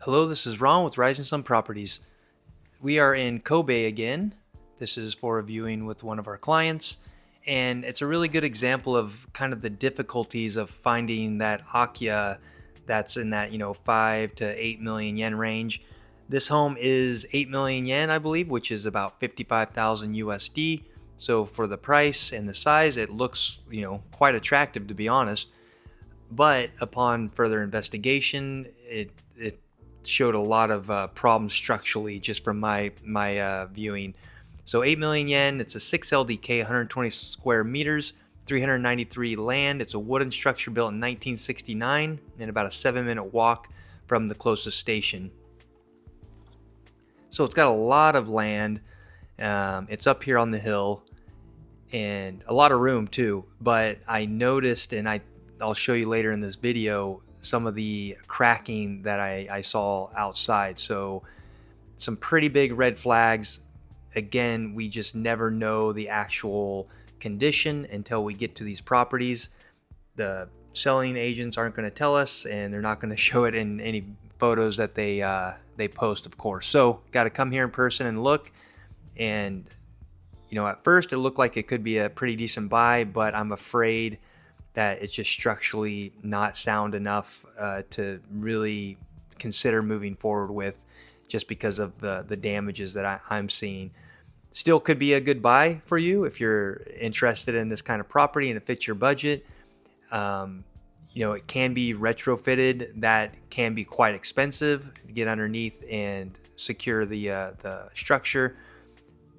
Hello, this is Ron with Rising Sun Properties. We are in Kobe again. This is for a viewing with one of our clients, and it's a really good example of kind of the difficulties of finding that Akiya that's in that 5 to 8 million yen range. This home is 8 million yen, I believe, which is about 55,000 USD. So for the price and the size, it looks quite attractive, to be honest. But upon further investigation, it showed a lot of problems structurally just from my viewing. So 8 million yen. It's a 6 LDK, 120 square meters, 393 land. It's a wooden structure built in 1969 and about a 7-minute walk from the closest station. So it's got a lot of land. It's up here on the hill and a lot of room too. But I noticed, and I'll show you later in this video, some of the cracking that I saw outside. So some pretty big red flags. Again, we just never know the actual condition until we get to these properties. The selling agents aren't going to tell us, and they're not going to show it in any photos that they post, of course. So got to come here in person and look. And at first it looked like it could be a pretty decent buy, but I'm afraid that it's just structurally not sound enough to really consider moving forward with, just because of the damages that I'm seeing. Still could be a good buy for you if you're interested in this kind of property and it fits your budget. It can be retrofitted. That can be quite expensive to get underneath and secure the structure.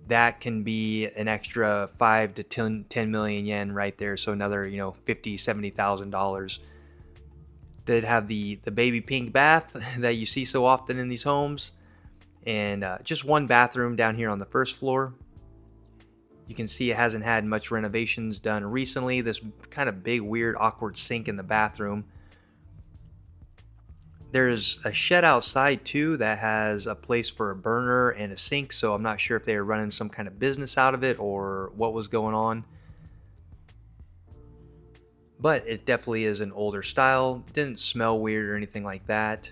That can be an extra 5 to 10 million yen right there. So another, $50,000-$70,000. Did have the baby pink bath that you see so often in these homes, and just one bathroom down here on the first floor. You can see it hasn't had much renovations done recently. This kind of big, weird, awkward sink in the bathroom. There's a shed outside too that has a place for a burner and a sink, so I'm not sure if they were running some kind of business out of it or what was going on. But it definitely is an older style. Didn't smell weird or anything like that.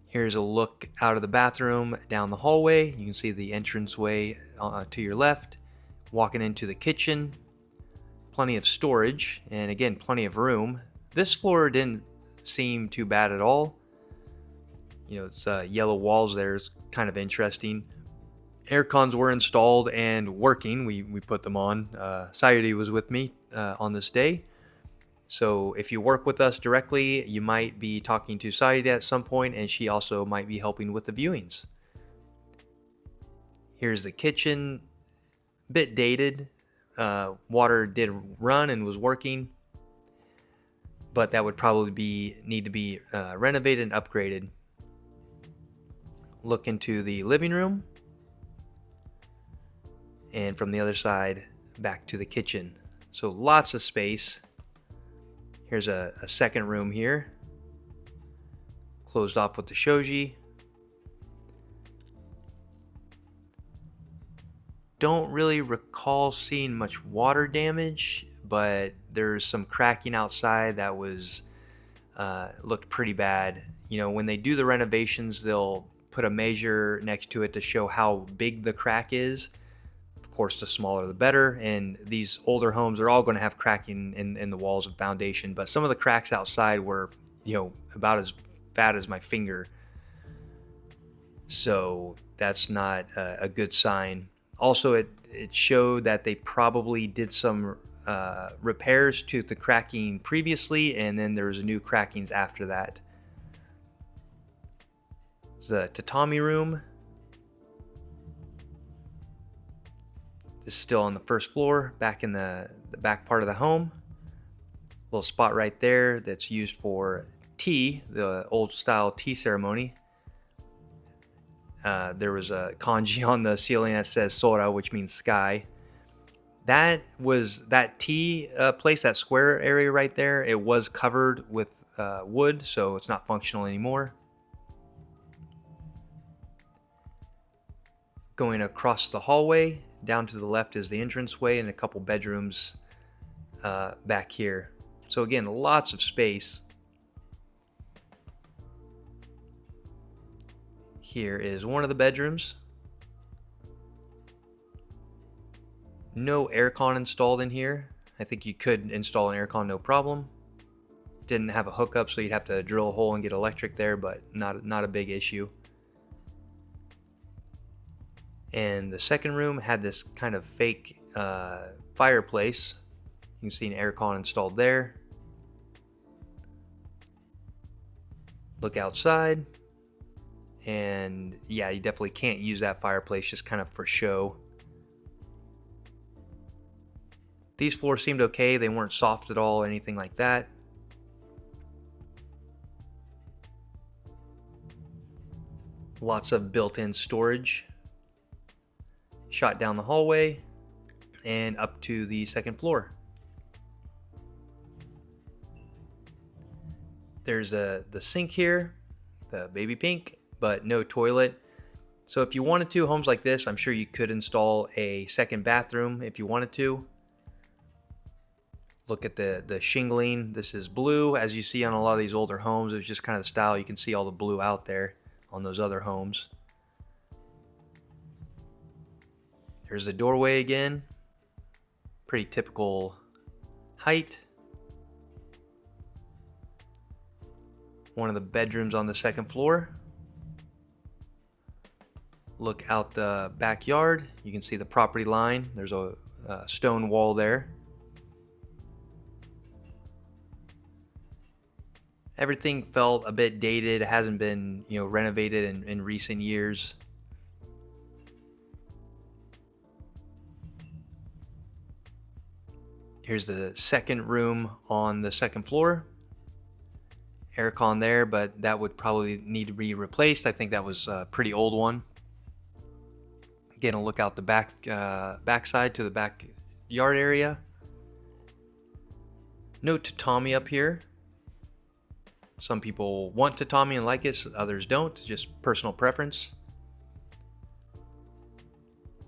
Here's a look out of the bathroom down the hallway. You can see the entranceway to your left. Walking into the kitchen. Plenty of storage, and again, plenty of room. This floor didn't seem too bad at all. It's yellow walls there. It's kind of interesting. Air cons were installed and working. We put them on. Sayuri was with me on this day. So if you work with us directly, you might be talking to Sayuri at some point, and she also might be helping with the viewings. Here's the kitchen. Bit dated. Water did run and was working, but that would probably need to be renovated and upgraded. Look into the living room, and from the other side back to the kitchen. So lots of space. Here's a second room here, closed off with the shoji. Don't really recall seeing much water damage, but there's some cracking outside that was looked pretty bad. When they do the renovations, they'll put a measure next to it to show how big the crack is. Of course, the smaller the better, and these older homes are all going to have cracking in the walls and foundation, but some of the cracks outside were about as bad as my finger. So that's not a good sign. Also, it showed that they probably did some repairs to the cracking previously, and then there was new crackings after that. The tatami room. This is still on the first floor, back in the back part of the home. Little spot right there that's used for tea, the old style tea ceremony. There was a kanji on the ceiling that says Sora, which means sky. That tea place, that square area right there. It was covered with wood, so it's not functional anymore. Going across the hallway, down to the left is the entranceway and a couple bedrooms back here. So again, lots of space. Here is one of the bedrooms. No aircon installed in here. I think you could install an aircon no problem. Didn't have a hookup, so you'd have to drill a hole and get electric there, but not a big issue. And the second room had this kind of fake fireplace. You can see an aircon installed there. Look outside, and yeah, you definitely can't use that fireplace, just kind of for show. These floors seemed okay. They weren't soft at all, anything like that. Lots of built-in storage. Shot down the hallway and up to the second floor. There's the sink here, the baby pink, but no toilet. So if you wanted to, homes like this, I'm sure you could install a second bathroom if you wanted to. Look at the shingling. This is blue. As you see on a lot of these older homes, it's just kind of the style. You can see all the blue out there on those other homes. There's the doorway again. Pretty typical height. One of the bedrooms on the second floor. Look out the backyard. You can see the property line. There's a stone wall there. Everything felt a bit dated. It hasn't been, renovated in recent years. Here's the second room on the second floor. Aircon there, but that would probably need to be replaced. I think that was a pretty old one. Again, a look out the backside to the backyard area. No tatami up here. Some people want tatami and like it, others don't, just personal preference.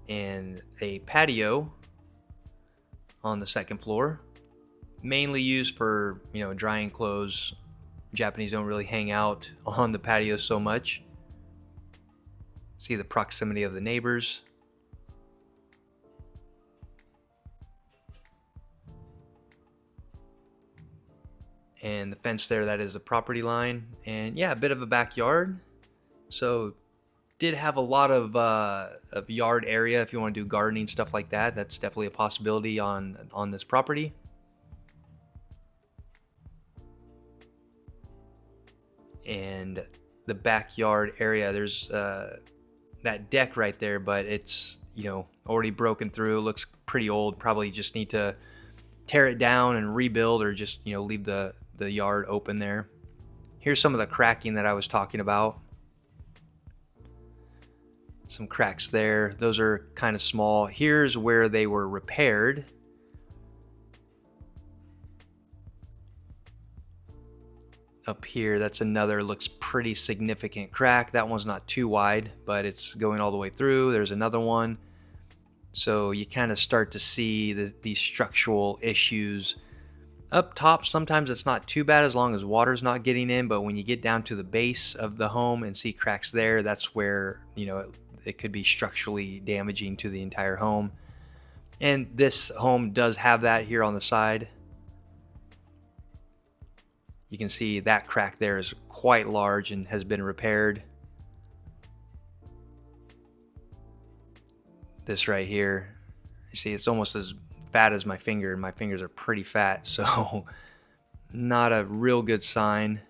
And a patio on the second floor, mainly used for, drying clothes. Japanese don't really hang out on the patio so much. See the proximity of the neighbors. And the fence there, that is the property line. And yeah, a bit of a backyard. So did have a lot of yard area if you want to do gardening, stuff like that. That's definitely a possibility on this property. And the backyard area, there's that deck right there, but it's already broken through. Looks pretty old. Probably just need to tear it down and rebuild, or just leave the yard open there. Here's some of the cracking that I was talking about. Some cracks there. Those are kind of small. Here's where they were repaired. Up here, that's another, looks pretty significant crack. That one's not too wide, but it's going all the way through. There's another one. So you kind of start to see these structural issues. Up top, sometimes it's not too bad as long as water's not getting in, but when you get down to the base of the home and see cracks there, that's where, it could be structurally damaging to the entire home. And this home does have that here on the side. You can see that crack there is quite large and has been repaired. This right here, you see it's almost as fat as my finger, and my fingers are pretty fat, so not a real good sign.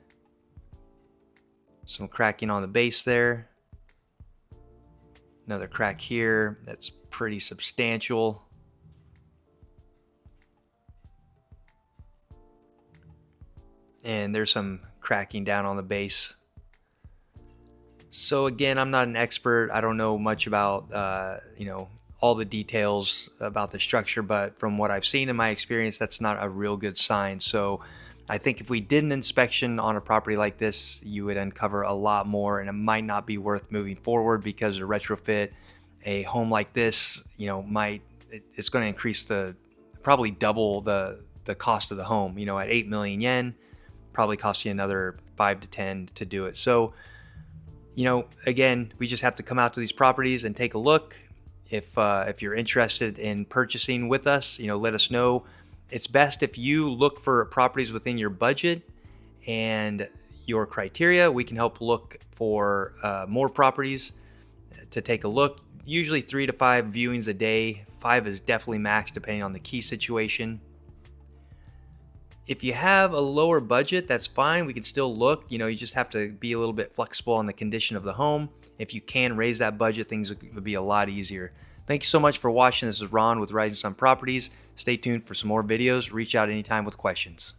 Some cracking on the base there. Another crack here that's pretty substantial. And there's some cracking down on the base. So again, I'm not an expert. I don't know much about, all the details about the structure, but from what I've seen in my experience, that's not a real good sign. So I think if we did an inspection on a property like this, you would uncover a lot more, and it might not be worth moving forward, because a retrofit, a home like this, it's going to increase probably double the cost of the home. At 8 million yen, probably cost you another 5 to 10 to do it. So Again, we just have to come out to these properties and take a look. If you're interested in purchasing with us, let us know. It's best if you look for properties within your budget and your criteria. We can help look for more properties to take a look. Usually 3 to 5 viewings a day. 5 is definitely max depending on the key situation. If you have a lower budget, that's fine. We can still look. You just have to be a little bit flexible on the condition of the home. If you can raise that budget, things would be a lot easier. Thank you so much for watching. This is Ron with Rising Sun Properties. Stay tuned for some more videos. Reach out anytime with questions.